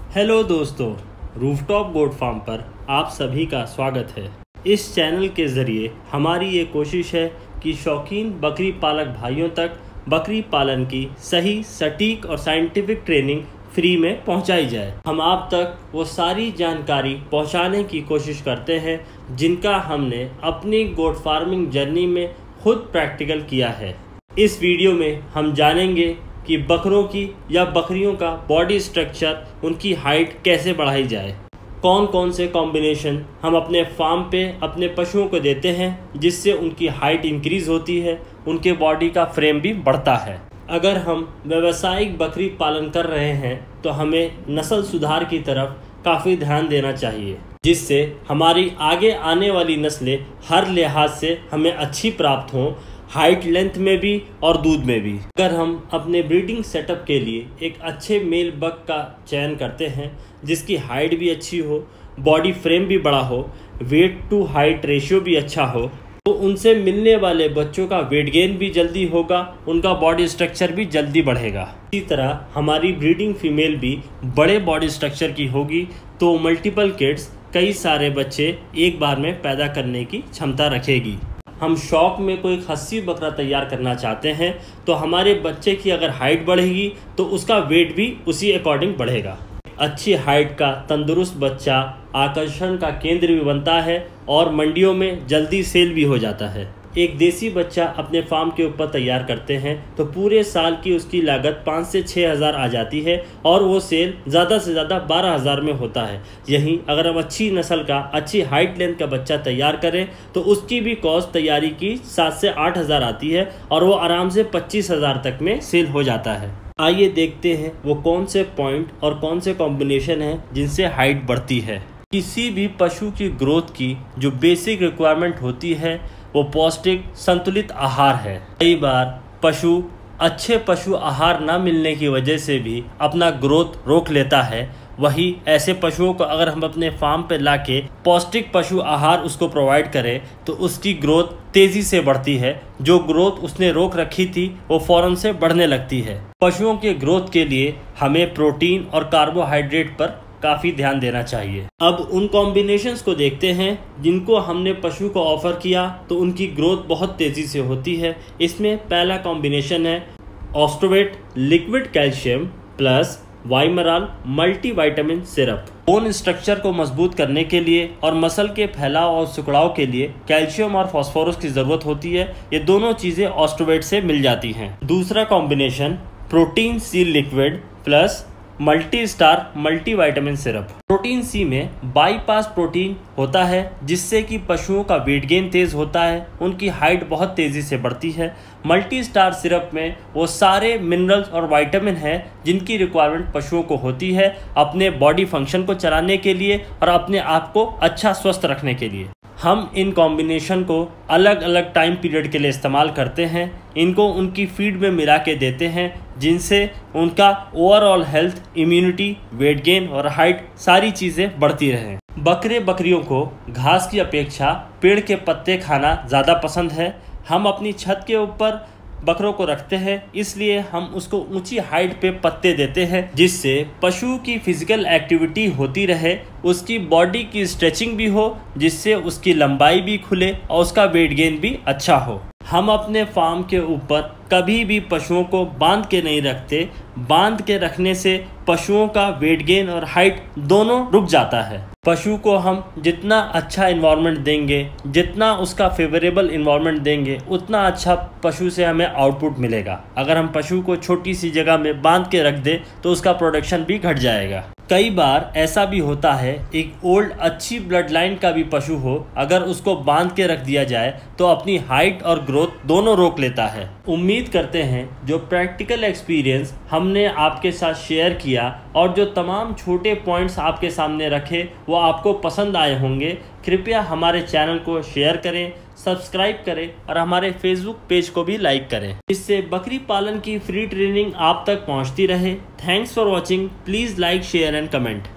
Hello दोस्तों, rooftop goat farm पर आप सभी का स्वागत है। इस चैनल के ज़रिए हमारी ये कोशिश है कि शौकीन बकरी पालक भाइयों तक बकरी पालन की सही, सटीक और साइंटिफिक ट्रेनिंग फ्री में पहुंचाई जाए। हम आप तक वो सारी जानकारी पहुंचाने की कोशिश करते हैं जिनका हमने अपनी गोट फार्मिंग जर्नी में खुद प्रैक्टिकल किया है। इस वीडियो में हम जानेंगे कि बकरों की या बकरियों का बॉडी स्ट्रक्चर, उनकी हाइट कैसे बढ़ाई जाए, कौन कौन से कॉम्बिनेशन हम अपने फार्म पे अपने पशुओं को देते हैं जिससे उनकी हाइट इंक्रीज़ होती है, उनके बॉडी का फ्रेम भी बढ़ता है। अगर हम व्यावसायिक बकरी पालन कर रहे हैं तो हमें नस्ल सुधार की तरफ काफ़ी ध्यान देना चाहिए, जिससे हमारी आगे आने वाली नस्लें हर लिहाज से हमें अच्छी प्राप्त हों, हाइट, लेंथ में भी और दूध में भी। अगर हम अपने ब्रीडिंग सेटअप के लिए एक अच्छे मेल बक का चयन करते हैं जिसकी हाइट भी अच्छी हो, बॉडी फ्रेम भी बड़ा हो, वेट टू हाइट रेशियो भी अच्छा हो, तो उनसे मिलने वाले बच्चों का वेट गेन भी जल्दी होगा, उनका बॉडी स्ट्रक्चर भी जल्दी बढ़ेगा। इसी तरह हमारी ब्रीडिंग फीमेल भी बड़े बॉडी स्ट्रक्चर की होगी तो मल्टीपल किड्स, कई सारे बच्चे एक बार में पैदा करने की क्षमता रखेगी। हम शौक में कोई खस्सी बकरा तैयार करना चाहते हैं तो हमारे बच्चे की अगर हाइट बढ़ेगी तो उसका वेट भी उसी अकॉर्डिंग बढ़ेगा। अच्छी हाइट का तंदुरुस्त बच्चा आकर्षण का केंद्र भी बनता है और मंडियों में जल्दी सेल भी हो जाता है। एक देसी बच्चा अपने फार्म के ऊपर तैयार करते हैं तो पूरे साल की उसकी लागत 5 से 6 हज़ार आ जाती है और वो सेल ज़्यादा से ज़्यादा 12 हज़ार में होता है। यहीं अगर हम अच्छी नस्ल का, अच्छी हाइट लेंथ का बच्चा तैयार करें तो उसकी भी कॉस्ट तैयारी की 7 से 8 हज़ार आती है और वो आराम से 25 हज़ार तक में सेल हो जाता है। आइए देखते हैं वो कौन से पॉइंट और कौन से कॉम्बिनेशन हैं जिनसे हाइट बढ़ती है। किसी भी पशु की ग्रोथ की जो बेसिक रिक्वायरमेंट होती है वो पौष्टिक संतुलित आहार है। कई बार पशु अच्छे पशु आहार ना मिलने की वजह से भी अपना ग्रोथ रोक लेता है। वही ऐसे पशुओं को अगर हम अपने फार्म पे लाके पौष्टिक पशु आहार उसको प्रोवाइड करें तो उसकी ग्रोथ तेज़ी से बढ़ती है। जो ग्रोथ उसने रोक रखी थी वो फ़ौरन से बढ़ने लगती है। पशुओं के ग्रोथ के लिए हमें प्रोटीन और कार्बोहाइड्रेट पर काफ़ी ध्यान देना चाहिए। अब उन कॉम्बिनेशंस को देखते हैं जिनको हमने पशु को ऑफ़र किया तो उनकी ग्रोथ बहुत तेज़ी से होती है। इसमें पहला कॉम्बिनेशन है ऑस्ट्रोवेट लिक्विड कैल्शियम प्लस वाइमराल मल्टीविटामिन सिरप। बोन स्ट्रक्चर को मजबूत करने के लिए और मसल के फैलाव और सिकुड़ाव के लिए कैल्शियम और फास्फोरस की ज़रूरत होती है। ये दोनों चीज़ें ऑस्ट्रोवेट से मिल जाती हैं। दूसरा combination protein C liquid plus multi star multivitamin syrup. Protein C में बाईपास प्रोटीन होता है जिससे कि पशुओं का वेट गेन तेज़ होता है, उनकी हाइट बहुत तेज़ी से बढ़ती है। मल्टी स्टार सिरप में वो सारे मिनरल्स और विटामिन हैं जिनकी रिक्वायरमेंट पशुओं को होती है अपने बॉडी फंक्शन को चलाने के लिए और अपने आप को अच्छा स्वस्थ रखने के लिए। हम इन कॉम्बिनेशन को अलग अलग टाइम पीरियड के लिए इस्तेमाल करते हैं। इनको उनकी फीड में मिला के देते हैं जिनसे उनका overall health, immunity, weight gain और हाइट सारी चीज़ें बढ़ती रहें। बकरे बकरियों को घास की अपेक्षा पेड़ के पत्ते खाना ज़्यादा पसंद है। हम अपनी छत के ऊपर बकरों को रखते हैं इसलिए हम उसको ऊंची हाइट पे पत्ते देते हैं जिससे पशु की फिजिकल एक्टिविटी होती रहे, उसकी बॉडी की स्ट्रेचिंग भी हो जिससे उसकी लंबाई भी खुले और उसका वेट गेन भी अच्छा हो। हम अपने फार्म के ऊपर कभी भी पशुओं को बांध के नहीं रखते। बांध के रखने से पशुओं का वेट गेन और हाइट दोनों रुक जाता है। पशु को हम जितना अच्छा इन्वायरमेंट देंगे, जितना उसका फेवरेबल इन्वायरमेंट देंगे, उतना अच्छा पशु से हमें आउटपुट मिलेगा। अगर हम पशु को छोटी सी जगह में बांध के रख दें तो उसका प्रोडक्शन भी घट जाएगा। कई बार ऐसा भी होता है एक ओल्ड अच्छी ब्लड लाइन का भी पशु हो, अगर उसको बांध के रख दिया जाए तो अपनी हाइट और ग्रोथ दोनों रोक लेता है। उम्मीद करते हैं जो प्रैक्टिकल एक्सपीरियंस हमने आपके साथ शेयर किया और जो तमाम छोटे पॉइंट्स आपके सामने रखे वो आपको पसंद आए होंगे। कृपया हमारे चैनल को शेयर करें, सब्सक्राइब करें और हमारे फेसबुक पेज को भी लाइक करें, इससे बकरी पालन की फ्री ट्रेनिंग आप तक पहुंचती रहे। Thanks for watching. Please like, share and comment.